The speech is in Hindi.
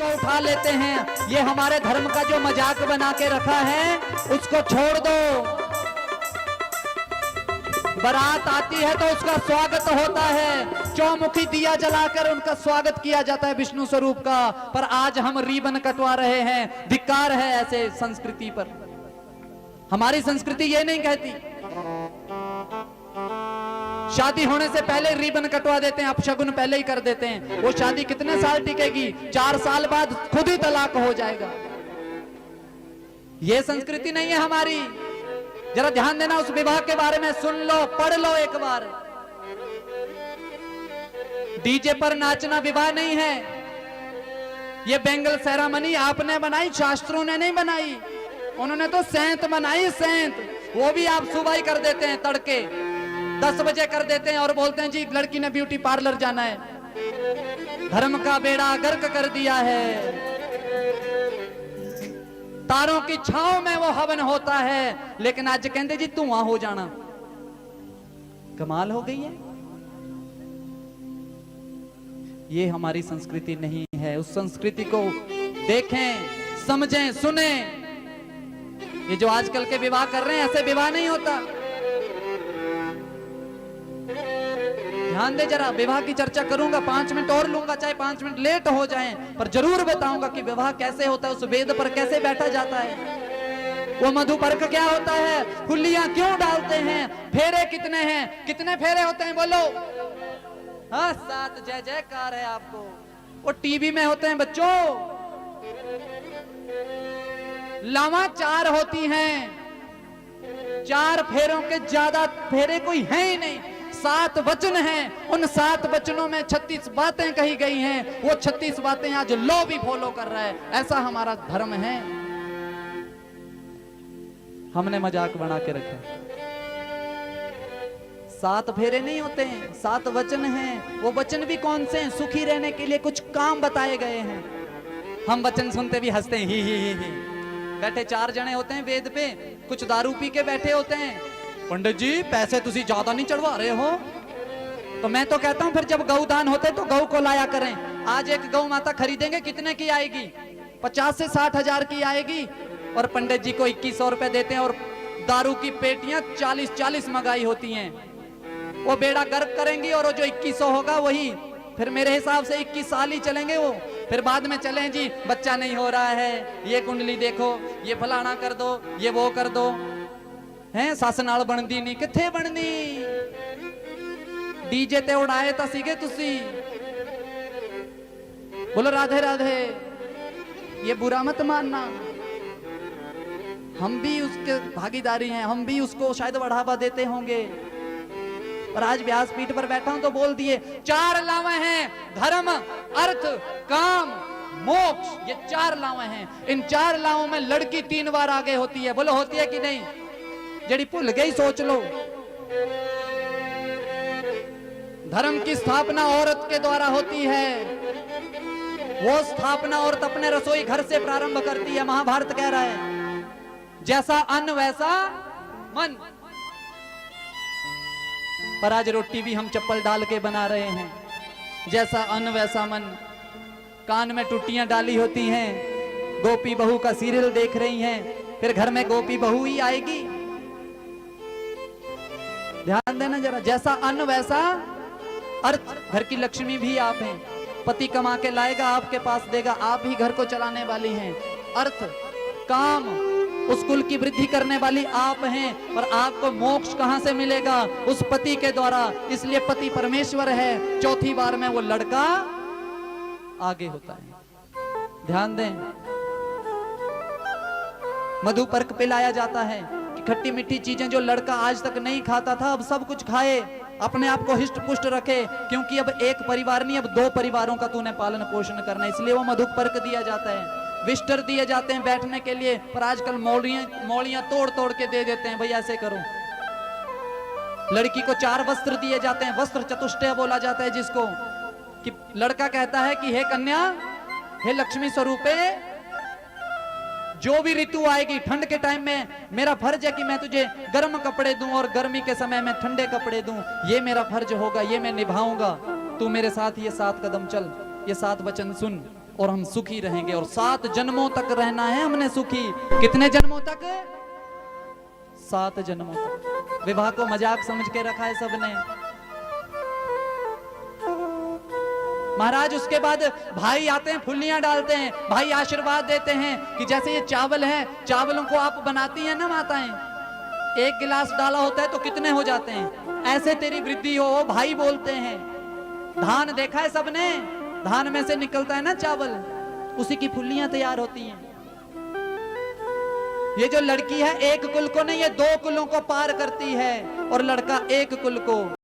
को उठा लेते हैं। ये हमारे धर्म का जो मजाक बना के रखा है उसको छोड़ दो। बारात आती है तो उसका स्वागत होता है, चौमुखी दिया जलाकर उनका स्वागत किया जाता है विष्णु स्वरूप का। पर आज हम रिबन कटवा रहे हैं, धिक्कार है ऐसे संस्कृति पर। हमारी संस्कृति ये नहीं कहती। शादी होने से पहले रिबन कटवा देते हैं, अपशगुन पहले ही कर देते हैं। वो शादी कितने साल टिकेगी? 4 साल बाद खुद ही तलाक हो जाएगा। ये संस्कृति नहीं है हमारी। जरा ध्यान देना, उस विवाह के बारे में सुन लो, पढ़ लो एक बार। डीजे पर नाचना विवाह नहीं है। ये बेंगल सेरेमनी आपने बनाई, शास्त्रों ने नहीं बनाई। उन्होंने तो सेंत बनाई, सेंत। वो भी आप सुबह ही कर देते हैं, तड़के 10 बजे कर देते हैं और बोलते हैं जी लड़की ने ब्यूटी पार्लर जाना है। धर्म का बेड़ा गर्क कर दिया है। तारों की छांव में वो हवन होता है, लेकिन आज कहते जी धुआं हो जाना। कमाल हो गई है। ये हमारी संस्कृति नहीं है। उस संस्कृति को देखें, समझें, सुने। ये जो आजकल के विवाह कर रहे हैं, ऐसे विवाह नहीं होता। ध्यान दे जरा, विवाह की चर्चा करूंगा, 5 मिनट और लूंगा, चाहे 5 मिनट लेट हो जाएं, पर जरूर बताऊंगा कि विवाह कैसे होता है, उस वेद पर कैसे बैठा जाता है। वो मधुपर्क क्या होता है, फुल्लियां क्यों डालते हैं, फेरे कितने हैं, कितने फेरे होते हैं बोलो? हाँ, 7। जय जयकार है आपको। वो टीवी में होते हैं बच्चों। लावा 4 होती हैं। 4 फेरों के ज्यादा फेरे कोई है ही नहीं। 7 वचन हैं। उन 7 वचनों में 36 बातें कही गई हैं। वो 36 बातें आज लॉ भी फॉलो कर रहा है। ऐसा हमारा धर्म है। हमने मजाक बना के रखा। 7 फेरे नहीं होते हैं, 7 वचन हैं। वो वचन भी कौन से हैं? सुखी रहने के लिए कुछ काम बताए गए हैं। हम वचन सुनते भी हंसते हैं, ही। बैठे 4 जने होते हैं वेद पे, कुछ दारू पी के बैठे होते हैं। पंडित जी पैसे तुसी ज्यादा नहीं चढ़वा रहे हो? तो मैं तो कहता हूं फिर जब गौदान होते तो गौ को लाया करें। आज एक गौ माता खरीदेंगे, कितने की आएगी? 50 से 60 हजार की आएगी। और पंडित जी को 2100 रुपए देते हैं और दारू की पेटियां 40-40 मंगाई होती हैं। वो बेड़ा गर्क करेंगी और वो जो 2100 होगा वही फिर मेरे हिसाब से 21 साल ही चलेंगे वो। फिर बाद में चलें जी बच्चा नहीं हो रहा है, ये कुंडली देखो, ये फलाना कर दो, ये वो कर दो। हैं सस नाल बनदी नहीं, किथे बनदी? डीजे ते उड़ाए ता सीगे तुसी। बोलो राधे राधे। ये बुरा मत मानना, हम भी उसके भागीदारी हैं, हम भी उसको शायद बढ़ावा देते होंगे। पर आज व्यासपीठ पर बैठा हूं तो बोल दिए 4 लावे हैं, धर्म, अर्थ, काम, मोक्ष। ये 4 लावे हैं। इन 4 लावों में लड़की 3 बार आगे होती है। बोलो होती है कि नहीं? जड़ी भूल गई सोच लो। धर्म की स्थापना औरत के द्वारा होती है। वो स्थापना औरत अपने रसोई घर से प्रारंभ करती है। महाभारत कह रहा है जैसा अन्न वैसा मन। पर आज रोटी भी हम चप्पल डाल के बना रहे हैं। जैसा अन्न वैसा मन। कान में टुट्टियां डाली होती हैं। गोपी बहू का सीरियल देख रही हैं, फिर घर में गोपी बहू ही आएगी। ध्यान देना जरा। जैसा अन्न वैसा अर्थ। घर की लक्ष्मी भी आप हैं। पति कमा के लाएगा, आपके पास देगा, आप ही घर को चलाने वाली हैं। अर्थ, काम, उस कुल की वृद्धि करने वाली आप हैं। और आपको मोक्ष कहां से मिलेगा? उस पति के द्वारा। इसलिए पति परमेश्वर है। चौथी बार में वो लड़का आगे होता है। ध्यान दें। मधुपर्क पिलाया जाता है कि खट्टी मीठी चीजें जो लड़का आज तक नहीं खाता था अब सब कुछ खाए, अपने आप को हिष्ट पुष्ट रखे। क्योंकि अब एक परिवार नहीं, अब 2 परिवारों का तूने पालन पोषण करना है। इसलिए वो मधुपर्क दिया जाता है। विस्टर दिए जाते हैं बैठने के लिए। पर आजकल मौलियां तोड़ तोड़ के दे देते हैं, भाई ऐसे करो। लड़की को 4 वस्त्र दिए जाते हैं। वस्त्र चतुष्टय बोला जाता है जिसको, कि लड़का कहता है कि हे कन्या, हे लक्ष्मी स्वरूपे, जो भी ऋतु आएगी, ठंड के टाइम में मेरा फर्ज है कि मैं तुझे गर्म कपड़े दूं और गर्मी के समय में ठंडे कपड़े दूं। ये मेरा फर्ज होगा, ये मैं निभाऊंगा। तू मेरे साथ ये 7 कदम चल, ये 7 वचन सुन। और हम सुखी रहेंगे, और 7 जन्मों तक रहना है हमने सुखी। कितने जन्मों तक? 7 जन्मों तक। विवाह को मजाक समझ के रखा है सबने। महाराज उसके बाद भाई आते हैं, फुल्लियां डालते हैं, भाई आशीर्वाद देते हैं कि जैसे ये चावल है, चावलों को आप बनाती हैं ना माताएं, 1 गिलास डाला होता है तो कितने हो जाते हैं, ऐसे तेरी वृद्धि हो, भाई बोलते हैं। धान देखा है सबने, धान में से निकलता है ना चावल, उसी की फुल्लियां तैयार होती हैं। ये जो लड़की है 1 कुल को नहीं, ये 2 कुलों को पार करती है, और लड़का 1 कुल को।